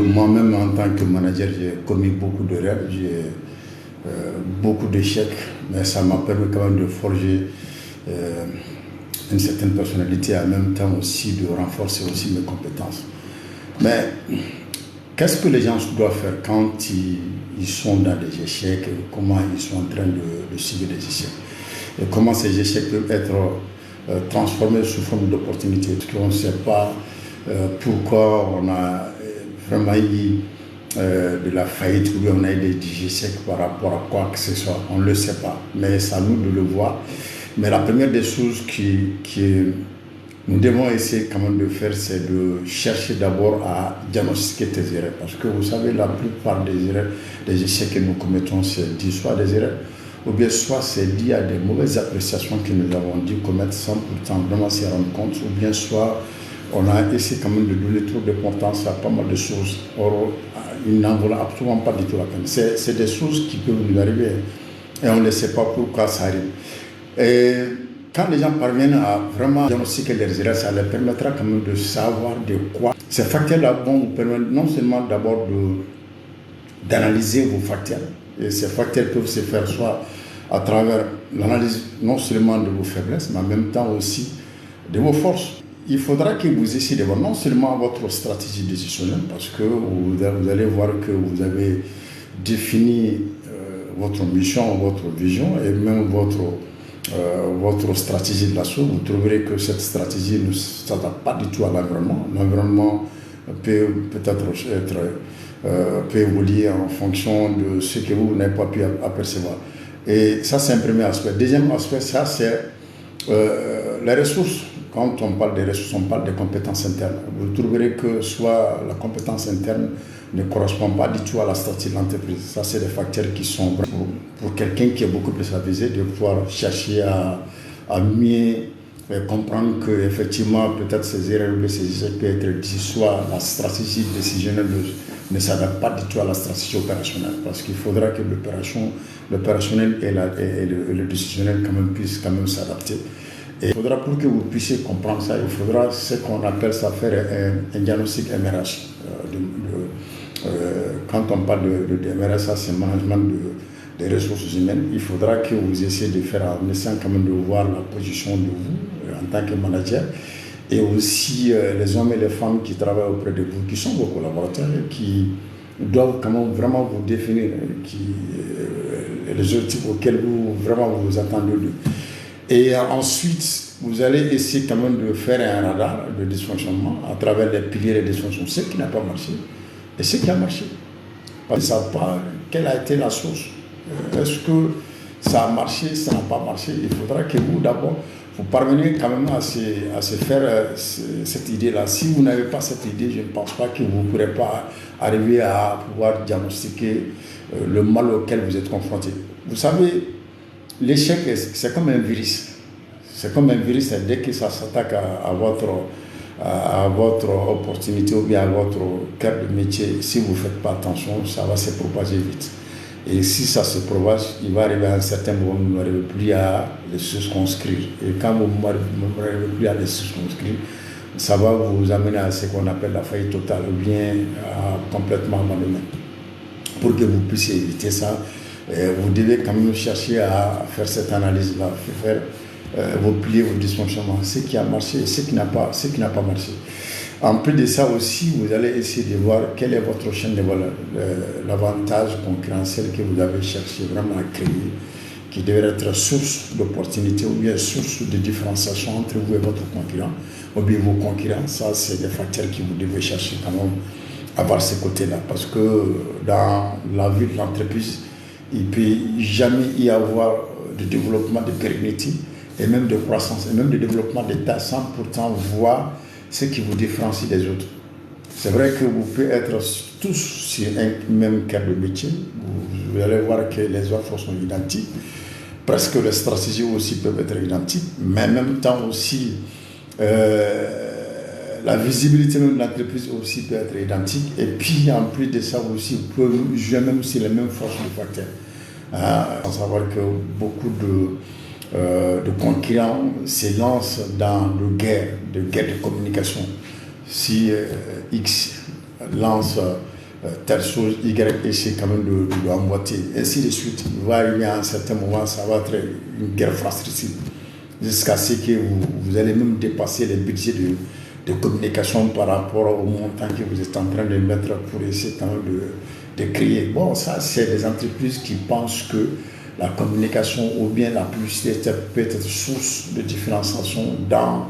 moi-même, en tant que manager, j'ai commis beaucoup d'erreurs, j'ai beaucoup d'échecs, mais ça m'a permis quand même de forger une certaine personnalité, en même temps aussi de renforcer aussi mes compétences. Mais qu'est-ce que les gens doivent faire quand ils sont dans des échecs, comment ils sont en train de subir des échecs, et comment ces échecs peuvent être transformés sous forme d'opportunités, parce qu'on ne sait pas pourquoi on a vraiment eu de la faillite ou bien on a eu des échecs par rapport à quoi que ce soit, on ne le sait pas, mais c'est à nous de le voir. Mais la première des choses que nous devons essayer quand même de faire, c'est de chercher d'abord à diagnostiquer tes erreurs, parce que vous savez, la plupart des erreurs, des échecs que nous commettons, c'est dû soit des erreurs, ou bien soit c'est lié à des mauvaises appréciations que nous avons dû commettre sans pourtant vraiment s'y rendre compte, ou bien soit on a essayé quand même de donner trop d'importance à pas mal de choses. Or, il n'en vaut absolument pas du tout la peine. C'est des choses qui peuvent nous arriver et on ne sait pas pourquoi ça arrive. Et quand les gens parviennent à vraiment diagnostiquer leurs erreurs, ça leur permettra quand même de savoir de quoi. Ces facteurs-là vont vous permettre non seulement d'abord d'analyser vos facteurs, et ces facteurs peuvent se faire soit à travers l'analyse non seulement de vos faiblesses, mais en même temps aussi de vos forces. Il faudra que vous essayiez de voir non seulement votre stratégie décisionnelle, parce que vous allez voir que vous avez défini votre mission, votre vision et même votre stratégie de l'assaut. Vous trouverez que cette stratégie ne s'adapte pas du tout à l'environnement. L'environnement peut évoluer en fonction de ce que vous n'avez pas pu apercevoir. Et ça, c'est un premier aspect. Deuxième aspect, ça, c'est les ressources. Quand on parle des ressources, on parle des compétences internes. Vous trouverez que soit la compétence interne ne correspond pas du tout à la stratégie de l'entreprise. Ça, c'est des facteurs qui sont pour quelqu'un qui est beaucoup plus avisé de pouvoir chercher à mieux comprendre qu'effectivement, peut-être ces erreurs ou ces échecs peuvent être dit, soit la stratégie décisionnelle ne s'adapte pas du tout à la stratégie opérationnelle, parce qu'il faudra que l'opérationnel et le décisionnel quand même puissent quand même s'adapter. Et il faudra, pour que vous puissiez comprendre ça, il faudra ce qu'on appelle ça faire un diagnostic MRH. Quand on parle de MRH, ça c'est management des ressources humaines. Il faudra que vous essayez de faire en essayant quand même de voir la position de vous en tant que manager, et aussi les hommes et les femmes qui travaillent auprès de vous, qui sont vos collaborateurs, qui doivent quand même vraiment vous définir les objectifs auxquels vous attendez d'eux. Et ensuite, vous allez essayer quand même de faire un radar de dysfonctionnement à travers les piliers de dysfonction, ce qui n'a pas marché et ce qui a marché. Parce qu'ils ne savent pas quelle a été la source. Est-ce que ça a marché, ça n'a pas marché? Il faudra que vous, d'abord, vous parveniez quand même à se faire cette idée-là. Si vous n'avez pas cette idée, je ne pense pas que vous ne pourrez pas arriver à pouvoir diagnostiquer le mal auquel vous êtes confronté. Vous savez, l'échec, c'est comme un virus. C'est comme un virus, dès que ça s'attaque à votre opportunité ou bien à votre cœur de métier, si vous ne faites pas attention, ça va se propager vite. Et si ça se propage, il va arriver à un certain moment où vous n'arrivez plus à les circonscrire. Et quand vous n'arrivez plus à les circonscrire, ça va vous amener à ce qu'on appelle la faillite totale ou bien à complètement abandonner. Pour que vous puissiez éviter ça, vous devez quand même chercher à faire cette analyse-là, faire vos piliers, vos dysfonctionnements, ce qui a marché et ce qui n'a pas marché. En plus de ça aussi, vous allez essayer de voir quelle est votre chaîne de valeur, l'avantage concurrentiel que vous avez cherché vraiment à créer, qui devrait être source d'opportunité ou bien source de différenciation entre vous et votre concurrent, ou bien vos concurrents. Ça, c'est des facteurs que vous devez chercher quand même à voir ces côtés-là. Parce que dans la vie de l'entreprise, il ne peut jamais y avoir de développement de pérennité et même de croissance et même de développement d'État sans pourtant voir ce qui vous différencie des autres. C'est vrai que vous pouvez être tous sur un même cœur de métier. Vous allez voir que les offres sont identiques. Presque les stratégies aussi peuvent être identiques, mais en même temps aussi la visibilité même de l'entreprise aussi peut être identique. Et puis en plus de ça aussi, vous pouvez jouer même sur les mêmes forces de facteurs. Faut savoir que beaucoup de concurrents se lancent dans de guerre de communication. Si X lance telle chose, Y essaie quand même de emboîter, ainsi de suite. Il va arriver à un certain moment, ça va être une guerre fratricide, jusqu'à ce que vous allez même dépasser les budgets de communication par rapport au montant que vous êtes en train de mettre pour essayer quand même de créer. Bon, ça, c'est des entreprises qui pensent que la communication ou bien la publicité peut être source de différenciation dans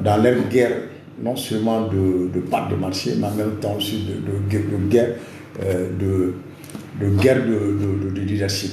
leur guerre, non seulement de part de marché, mais en même temps aussi de guerre de leadership.